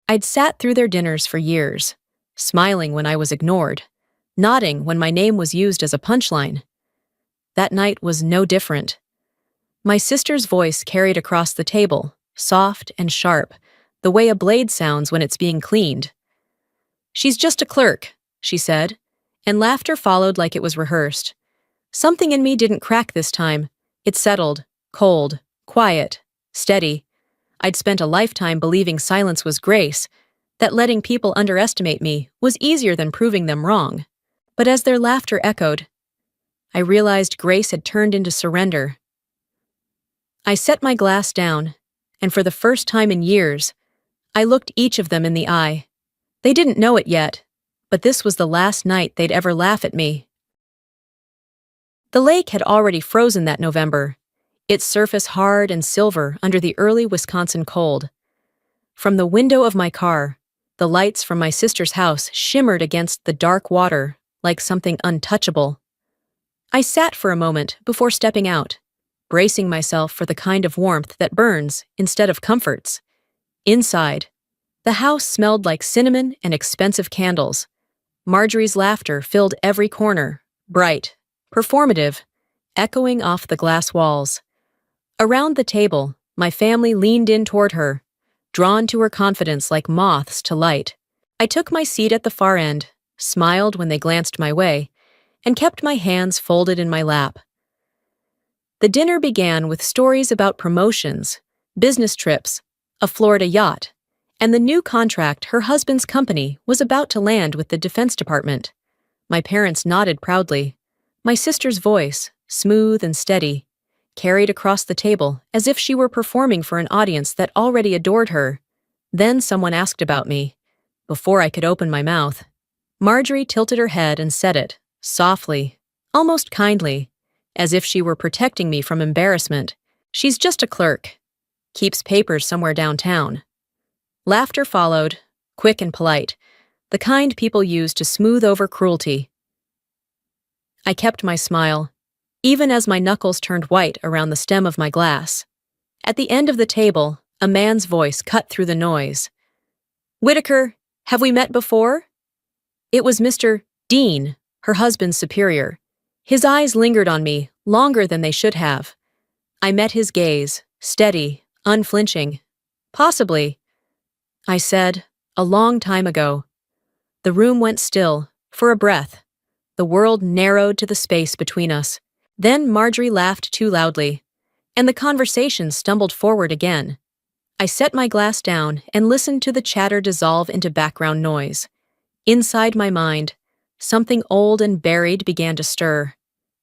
I'd sat through their dinners for years, smiling when I was ignored, nodding when my name was used as a punchline. That night was no different. My sister's voice carried across the table, soft and sharp, the way a blade sounds when it's being cleaned. "She's just a clerk," she said, and laughter followed like it was rehearsed. Something in me didn't crack this time. It settled, cold, quiet, steady. I'd spent a lifetime believing silence was grace, that letting people underestimate me was easier than proving them wrong. But as their laughter echoed, I realized grace had turned into surrender. I set my glass down, and for the first time in years, I looked each of them in the eye. They didn't know it yet, but this was the last night they'd ever laugh at me. The lake had already frozen that November, its surface hard and silver under the early Wisconsin cold. From the window of my car, the lights from my sister's house shimmered against the dark water like something untouchable. I sat for a moment before stepping out, bracing myself for the kind of warmth that burns instead of comforts. Inside, the house smelled like cinnamon and expensive candles. Marjorie's laughter filled every corner, bright, performative, echoing off the glass walls. Around the table, my family leaned in toward her, drawn to her confidence like moths to light. I took my seat at the far end, smiled when they glanced my way, and kept my hands folded in my lap. The dinner began with stories about promotions, business trips, a Florida yacht, and the new contract her husband's company was about to land with the Defense Department. My parents nodded proudly. My sister's voice, smooth and steady, carried across the table as if she were performing for an audience that already adored her. Then someone asked about me. Before I could open my mouth, Marjorie tilted her head and said it, softly, almost kindly, as if she were protecting me from embarrassment. "She's just a clerk. Keeps papers somewhere downtown." Laughter followed, quick and polite, the kind people use to smooth over cruelty. I kept my smile, even as my knuckles turned white around the stem of my glass. At the end of the table, a man's voice cut through the noise. "Whitaker, have we met before?" It was Mr. Dean, her husband's superior. His eyes lingered on me longer than they should have. I met his gaze, steady, unflinching. "Possibly," I said, "a long time ago." The room went still, for a breath. The world narrowed to the space between us. Then Marjorie laughed too loudly, and the conversation stumbled forward again. I set my glass down and listened to the chatter dissolve into background noise. Inside my mind, something old and buried began to stir.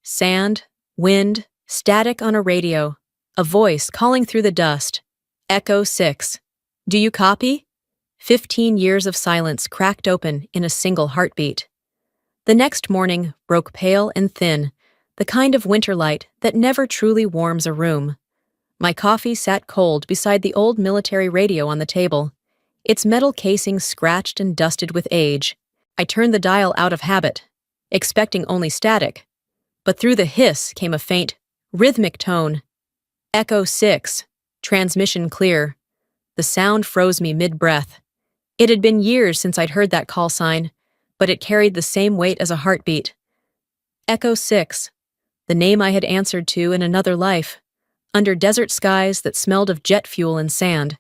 Sand, wind, static on a radio, a voice calling through the dust. Echo 6. "Do you copy?" 15 years of silence cracked open in a single heartbeat. The next morning broke pale and thin, the kind of winter light that never truly warms a room. My coffee sat cold beside the old military radio on the table, its metal casing scratched and dusted with age. I turned the dial out of habit, expecting only static, but through the hiss came a faint, rhythmic tone. Echo 6, transmission clear. The sound froze me mid-breath. It had been years since I'd heard that call sign, but it carried the same weight as a heartbeat. Echo 6, the name I had answered to in another life, under desert skies that smelled of jet fuel and sand.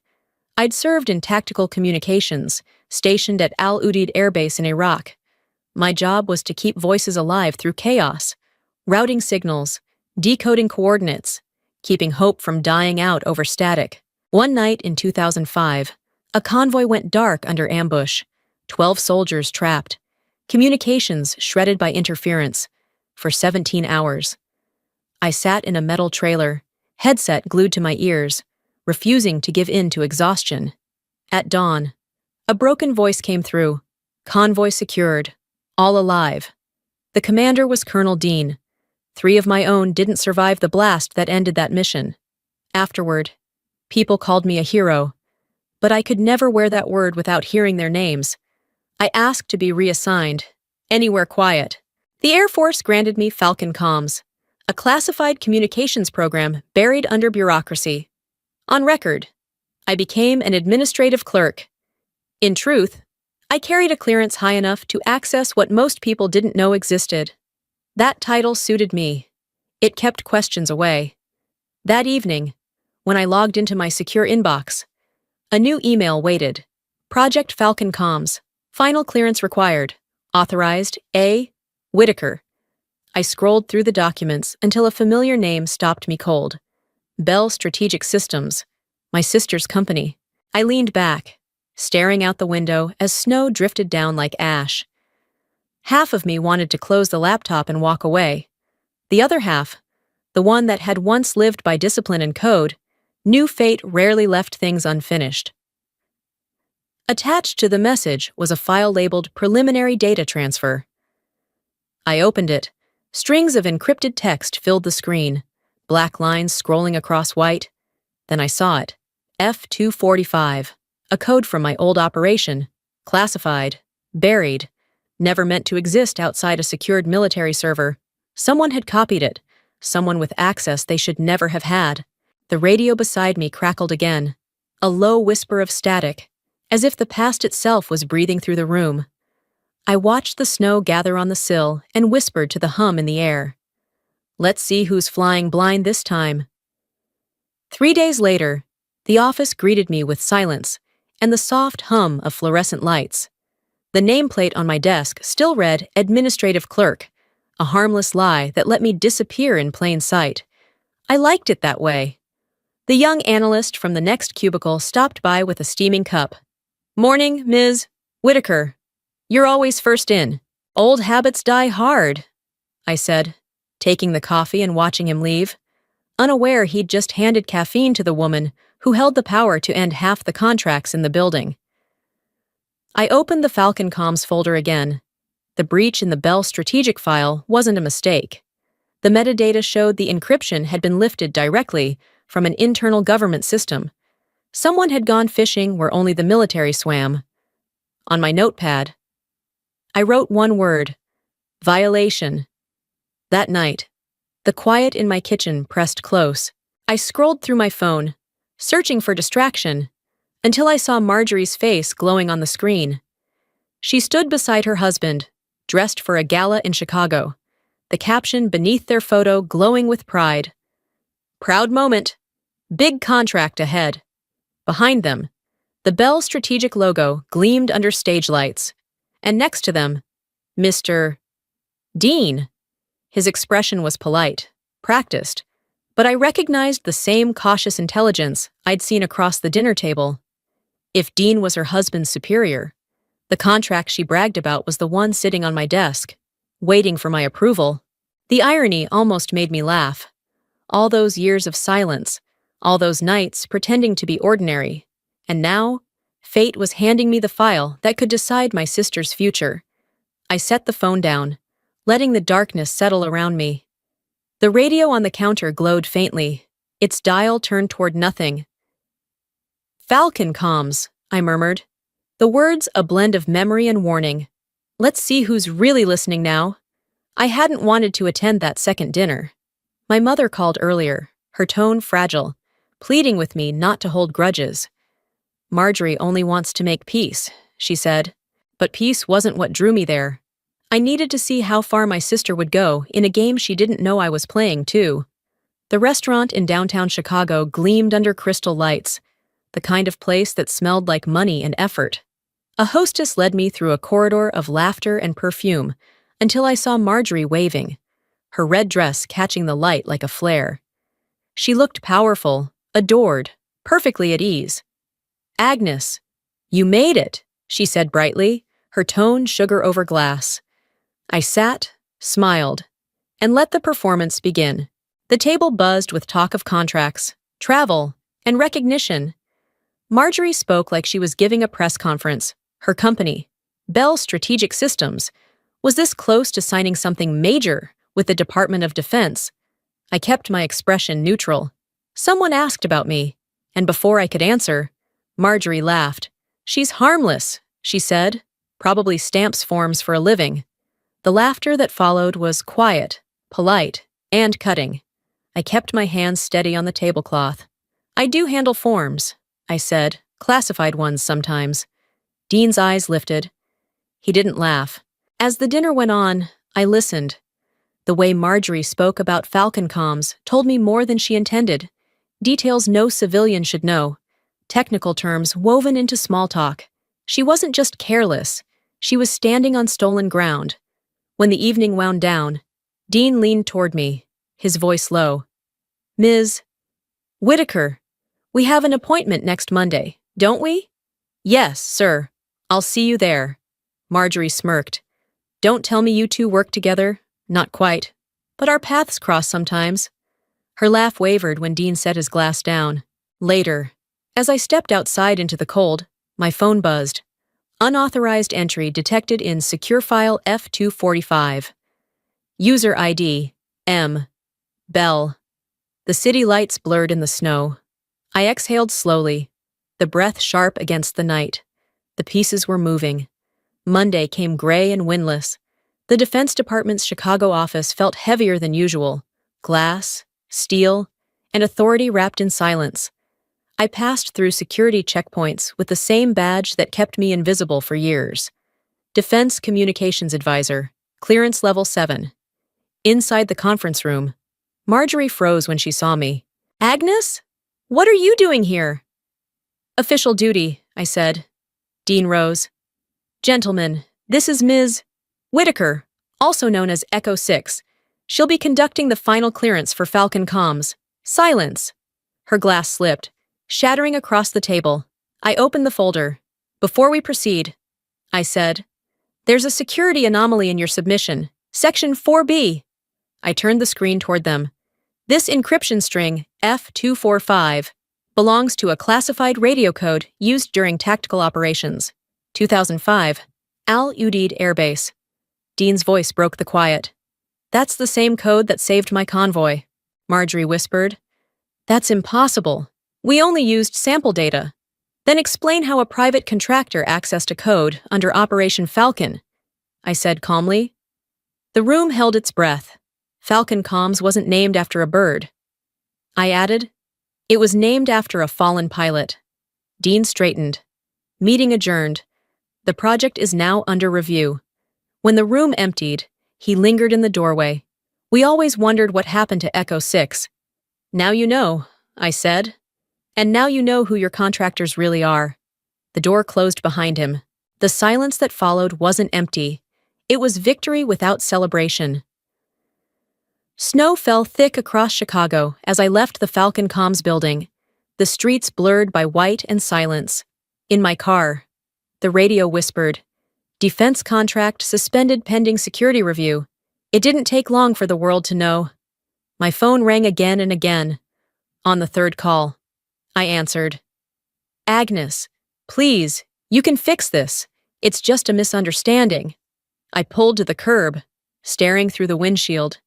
I'd served in tactical communications, stationed at Al Udeid Air Base in Iraq. My job was to keep voices alive through chaos, routing signals, decoding coordinates, keeping hope from dying out over static. One night in 2005, a convoy went dark under ambush, 12 soldiers trapped, communications shredded by interference, for 17 hours. I sat in a metal trailer, headset glued to my ears, refusing to give in to exhaustion. At dawn, a broken voice came through. Convoy secured. All alive. The commander was Colonel Dean. 3 of my own didn't survive the blast that ended that mission. Afterward, people called me a hero, but I could never wear that word without hearing their names. I asked to be reassigned, anywhere quiet. The Air Force granted me Falcon Comms, a classified communications program buried under bureaucracy. On record, I became an administrative clerk. In truth, I carried a clearance high enough to access what most people didn't know existed. That title suited me. It kept questions away. That evening, when I logged into my secure inbox, a new email waited. Project Falcon Comms. Final clearance required. Authorized A. Whitaker. I scrolled through the documents until a familiar name stopped me cold. Bell Strategic Systems, my sister's company. I leaned back, staring out the window as snow drifted down like ash. Half of me wanted to close the laptop and walk away. The other half, the one that had once lived by discipline and code, knew fate rarely left things unfinished. Attached to the message was a file labeled Preliminary Data Transfer. I opened it. Strings of encrypted text filled the screen, black lines scrolling across white. Then I saw it. F-245, a code from my old operation, classified, buried, never meant to exist outside a secured military server. Someone had copied it, someone with access they should never have had. The radio beside me crackled again, a low whisper of static, as if the past itself was breathing through the room. I watched the snow gather on the sill and whispered to the hum in the air. Let's see who's flying blind this time. 3 days later, the office greeted me with silence and the soft hum of fluorescent lights. The nameplate on my desk still read Administrative Clerk, a harmless lie that let me disappear in plain sight. I liked it that way. The young analyst from the next cubicle stopped by with a steaming cup. Morning, Ms. Whitaker. You're always first in. Old habits die hard, I said, taking the coffee and watching him leave, unaware he'd just handed caffeine to the woman who held the power to end half the contracts in the building. I opened the Falcon Comms folder again. The breach in the Bell Strategic file wasn't a mistake. The metadata showed the encryption had been lifted directly from an internal government system. Someone had gone fishing where only the military swam. On my notepad, I wrote one word: violation. That night, the quiet in my kitchen pressed close. I scrolled through my phone, searching for distraction, until I saw Marjorie's face glowing on the screen. She stood beside her husband, dressed for a gala in Chicago, the caption beneath their photo glowing with pride. Proud moment. Big contract ahead. Behind them, the Bell Strategic logo gleamed under stage lights, and next to them, Mr. Dean. His expression was polite, practiced, but I recognized the same cautious intelligence I'd seen across the dinner table. If Dean was her husband's superior, the contract she bragged about was the one sitting on my desk, waiting for my approval. The irony almost made me laugh. All those years of silence, all those nights pretending to be ordinary, and now, fate was handing me the file that could decide my sister's future. I set the phone down, letting the darkness settle around me. The radio on the counter glowed faintly, its dial turned toward nothing. Falcon Comms, I murmured. The words a blend of memory and warning. Let's see who's really listening now. I hadn't wanted to attend that second dinner. My mother called earlier, her tone fragile, pleading with me not to hold grudges. Marjorie only wants to make peace, she said. But peace wasn't what drew me there. I needed to see how far my sister would go in a game she didn't know I was playing, too. The restaurant in downtown Chicago gleamed under crystal lights, the kind of place that smelled like money and effort. A hostess led me through a corridor of laughter and perfume until I saw Marjorie waving, her red dress catching the light like a flare. She looked powerful, adored, perfectly at ease. Agnes, you made it, she said brightly, her tone sugar over glass. I sat, smiled, and let the performance begin. The table buzzed with talk of contracts, travel, and recognition. Marjorie spoke like she was giving a press conference. Her company, Bell Strategic Systems, was this close to signing something major with the Department of Defense. I kept my expression neutral. Someone asked about me, and before I could answer, Marjorie laughed. She's harmless, she said, probably stamps forms for a living. The laughter that followed was quiet, polite, and cutting. I kept my hands steady on the tablecloth. I do handle forms, I said, classified ones sometimes. Dean's eyes lifted. He didn't laugh. As the dinner went on, I listened. The way Marjorie spoke about Falcon comms told me more than she intended. Details no civilian should know. Technical terms woven into small talk. She wasn't just careless. She was standing on stolen ground. When the evening wound down, Dean leaned toward me, his voice low. Ms. Whitaker, we have an appointment next Monday, don't we? Yes, sir. I'll see you there. Marjorie smirked. Don't tell me you two work together. Not quite. But our paths cross sometimes. Her laugh wavered when Dean set his glass down. Later, as I stepped outside into the cold, my phone buzzed. Unauthorized entry detected in Secure File F245. User ID, M. Bell. The city lights blurred in the snow. I exhaled slowly, the breath sharp against the night. The pieces were moving. Monday came gray and windless. The Defense Department's Chicago office felt heavier than usual. Glass, steel, and authority wrapped in silence. I passed through security checkpoints with the same badge that kept me invisible for years. Defense Communications Advisor, Clearance Level 7. Inside the conference room, Marjorie froze when she saw me. Agnes? What are you doing here? Official duty, I said. Dean rose. Gentlemen, this is Ms. Whitaker, also known as Echo 6. She'll be conducting the final clearance for Falcon comms. Silence. Her glass slipped, shattering across the table. I opened the folder. Before we proceed, I said, there's a security anomaly in your submission. Section 4B. I turned the screen toward them. This encryption string, F245, belongs to a classified radio code used during tactical operations. 2005, Al Udeid Air Base. Dean's voice broke the quiet. That's the same code that saved my convoy, Marjorie whispered. That's impossible. We only used sample data. Then explain how a private contractor accessed a code under Operation Falcon, I said calmly. The room held its breath. Falcon comms wasn't named after a bird. I added, it was named after a fallen pilot. Dean straightened. Meeting adjourned. The project is now under review. When the room emptied, he lingered in the doorway. We always wondered what happened to Echo 6. Now you know, I said. And now you know who your contractors really are. The door closed behind him. The silence that followed wasn't empty. It was victory without celebration. Snow fell thick across Chicago as I left the Falcon comms building, the streets blurred by white and silence. In my car, the radio whispered, defense contract suspended pending security review. It didn't take long for the world to know. My phone rang again and again. On the third call, I answered. Agnes, please, you can fix this. It's just a misunderstanding. I pulled to the curb, staring through the windshield.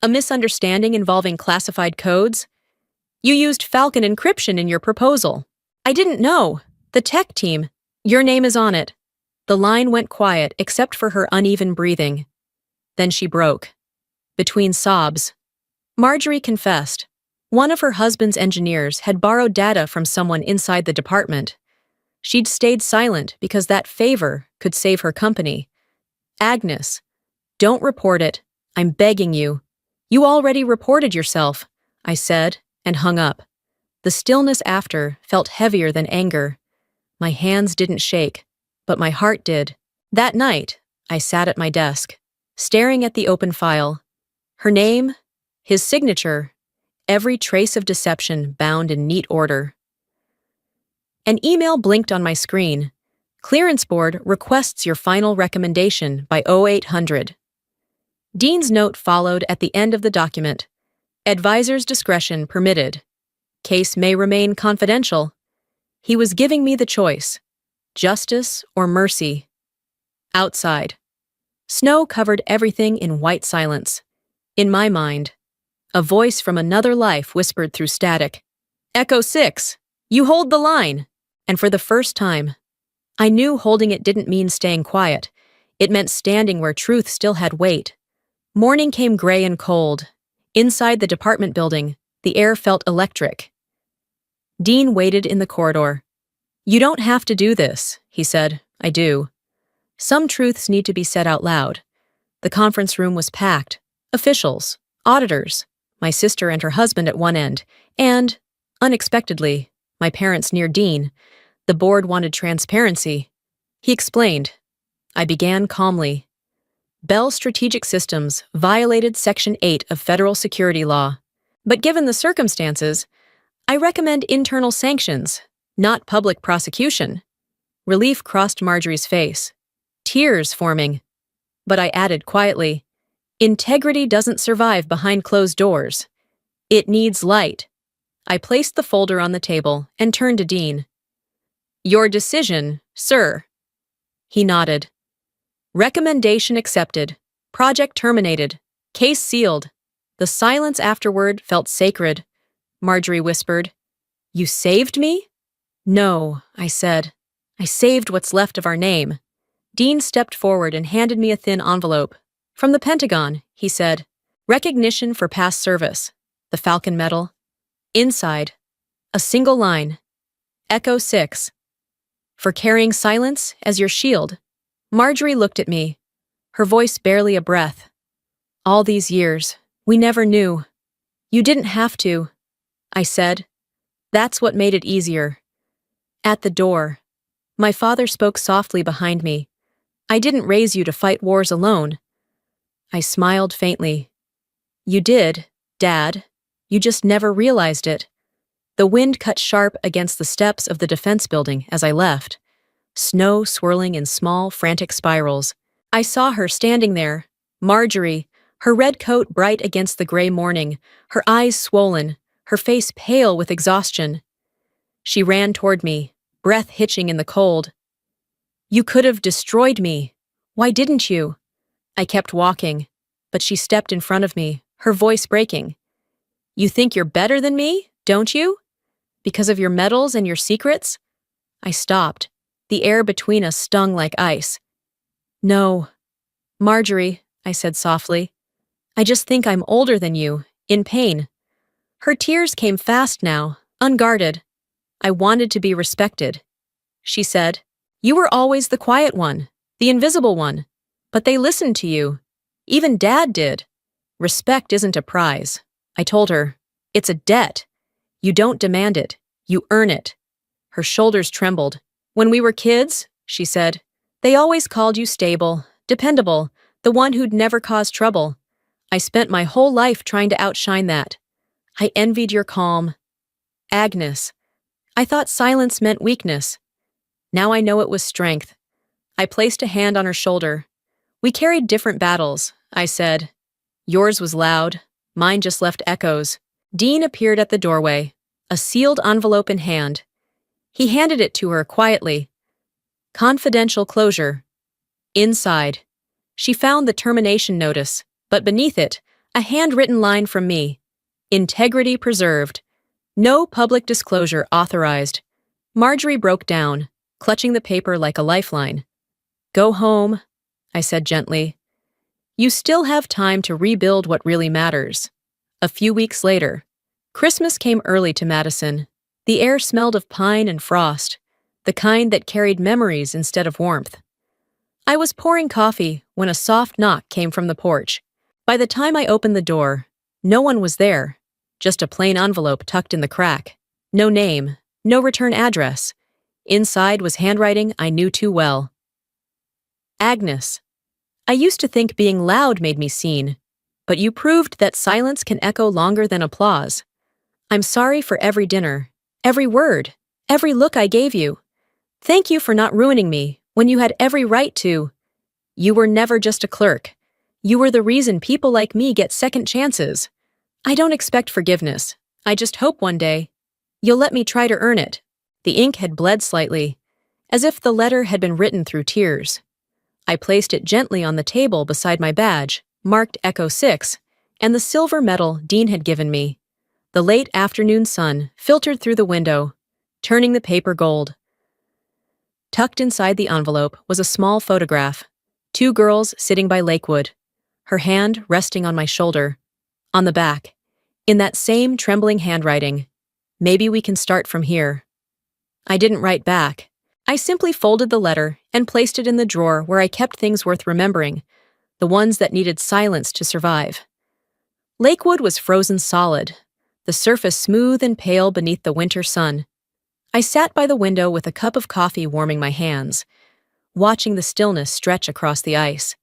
A misunderstanding involving classified codes? You used Falcon encryption in your proposal. I didn't know. The tech team. Your name is on it. The line went quiet except for her uneven breathing. Then she broke. Between sobs, Marjorie confessed. One of her husband's engineers had borrowed data from someone inside the department. She'd stayed silent because that favor could save her company. Agnes, don't report it. I'm begging you. You already reported yourself, I said, and hung up. The stillness after felt heavier than anger. My hands didn't shake, but my heart did. That night, I sat at my desk, staring at the open file. Her name, his signature, every trace of deception bound in neat order. An email blinked on my screen. Clearance Board requests your final recommendation by 0800. Dean's note followed at the end of the document. Advisor's discretion permitted. Case may remain confidential. He was giving me the choice. Justice or mercy. Outside. Snow covered everything in white silence. In my mind, a voice from another life whispered through static. Echo 6, you hold the line. And for the first time, I knew holding it didn't mean staying quiet. It meant standing where truth still had weight. Morning came gray and cold. Inside the department building, the air felt electric. Dean waited in the corridor. You don't have to do this, he said. I do. Some truths need to be said out loud. The conference room was packed. Officials, auditors, my sister and her husband at one end, and, unexpectedly, my parents near Dean. The board wanted transparency. He explained. I began calmly. Bell Strategic Systems violated Section 8 of federal security law. But given the circumstances, I recommend internal sanctions, not public prosecution. Relief crossed Marjorie's face. Tears forming. But I added quietly, integrity doesn't survive behind closed doors. It needs light. I placed the folder on the table and turned to Dean. Your decision, sir. He nodded. Recommendation accepted. Project terminated. Case sealed. The silence afterward felt sacred. Marjorie whispered. You saved me? No, I said. I saved what's left of our name. Dean stepped forward and handed me a thin envelope. From the Pentagon, he said. Recognition for past service. The Falcon Medal. Inside, a single line. Echo 6. For carrying silence as your shield. Marjorie looked at me, her voice barely a breath. All these years, we never knew. You didn't have to, I said. That's what made it easier. At the door, my father spoke softly behind me. I didn't raise you to fight wars alone. I smiled faintly. You did, Dad. You just never realized it. The wind cut sharp against the steps of the defense building as I left. Snow swirling in small, frantic spirals. I saw her standing there, Marjorie, her red coat bright against the gray morning, her eyes swollen, her face pale with exhaustion. She ran toward me, breath hitching in the cold. You could have destroyed me. Why didn't you? I kept walking, but she stepped in front of me, her voice breaking. You think you're better than me, don't you? Because of your medals and your secrets? I stopped. The air between us stung like ice. No. Marjorie, I said softly. I just think I'm older than you, in pain. Her tears came fast now, unguarded. I wanted to be respected. She said, you were always the quiet one, the invisible one. But they listened to you. Even Dad did. Respect isn't a prize. I told her. It's a debt. You don't demand it. You earn it. Her shoulders trembled. When we were kids, she said, they always called you stable, dependable, the one who'd never cause trouble. I spent my whole life trying to outshine that. I envied your calm. Agnes. I thought silence meant weakness. Now I know it was strength. I placed a hand on her shoulder. We carried different battles, I said. Yours was loud. Mine just left echoes. Dean appeared at the doorway, a sealed envelope in hand. He handed it to her quietly. Confidential closure. Inside. She found the termination notice, but beneath it, a handwritten line from me. Integrity preserved. No public disclosure authorized. Marjorie broke down, clutching the paper like a lifeline. Go home, I said gently. You still have time to rebuild what really matters. A few weeks later, Christmas came early to Madison. The air smelled of pine and frost, the kind that carried memories instead of warmth. I was pouring coffee when a soft knock came from the porch. By the time I opened the door, no one was there, just a plain envelope tucked in the crack. No name, no return address. Inside was handwriting I knew too well. Agnes, I used to think being loud made me seen, but you proved that silence can echo longer than applause. I'm sorry for every dinner, every word, every look I gave you. Thank you for not ruining me when you had every right to. You were never just a clerk. You were the reason people like me get second chances. I don't expect forgiveness. I just hope one day you'll let me try to earn it. The ink had bled slightly, as if the letter had been written through tears. I placed it gently on the table beside my badge, marked Echo 6, and the silver medal Dean had given me. The late afternoon sun filtered through the window, turning the paper gold. Tucked inside the envelope was a small photograph, 2 girls sitting by Lakewood, her hand resting on my shoulder. On the back, in that same trembling handwriting, maybe we can start from here. I didn't write back. I simply folded the letter and placed it in the drawer where I kept things worth remembering, the ones that needed silence to survive. Lakewood was frozen solid, the surface smooth and pale beneath the winter sun. I sat by the window with a cup of coffee warming my hands, watching the stillness stretch across the ice.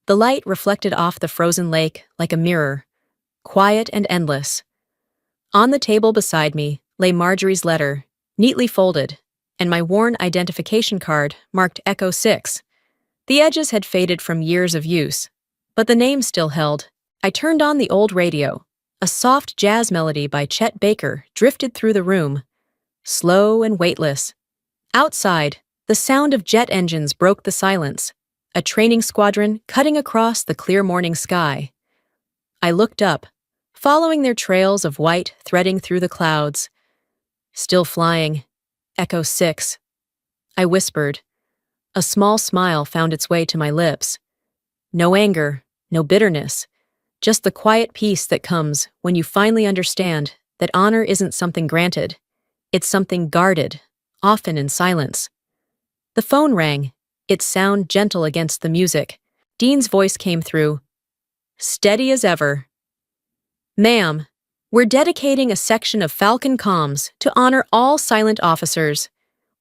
The light reflected off the frozen lake like a mirror, quiet and endless. On the table beside me lay Marjorie's letter, neatly folded, and my worn identification card marked Echo 6. The edges had faded from years of use, but the name still held. I turned on the old radio. A soft jazz melody by Chet Baker drifted through the room, slow and weightless. Outside, the sound of jet engines broke the silence, a training squadron cutting across the clear morning sky. I looked up, following their trails of white threading through the clouds. Still flying, Echo 6. I whispered. A small smile found its way to my lips. No anger, no bitterness, just the quiet peace that comes when you finally understand that honor isn't something granted. It's something guarded, often in silence. The phone rang, its sound gentle against the music. Dean's voice came through, steady as ever. Ma'am, we're dedicating a section of Falcon Comms to honor all silent officers.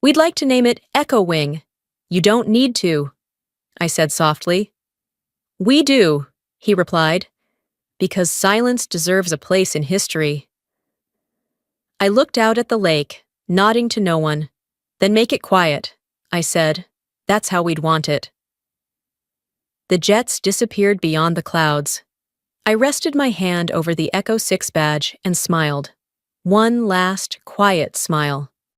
We'd like to name it Echo Wing. You don't need to, I said softly. We do, he replied, because silence deserves a place in history. I looked out at the lake, nodding to no one. Then make it quiet, I said. That's how we'd want it. The jets disappeared beyond the clouds. I rested my hand over the Echo 6 badge and smiled. One last, quiet smile.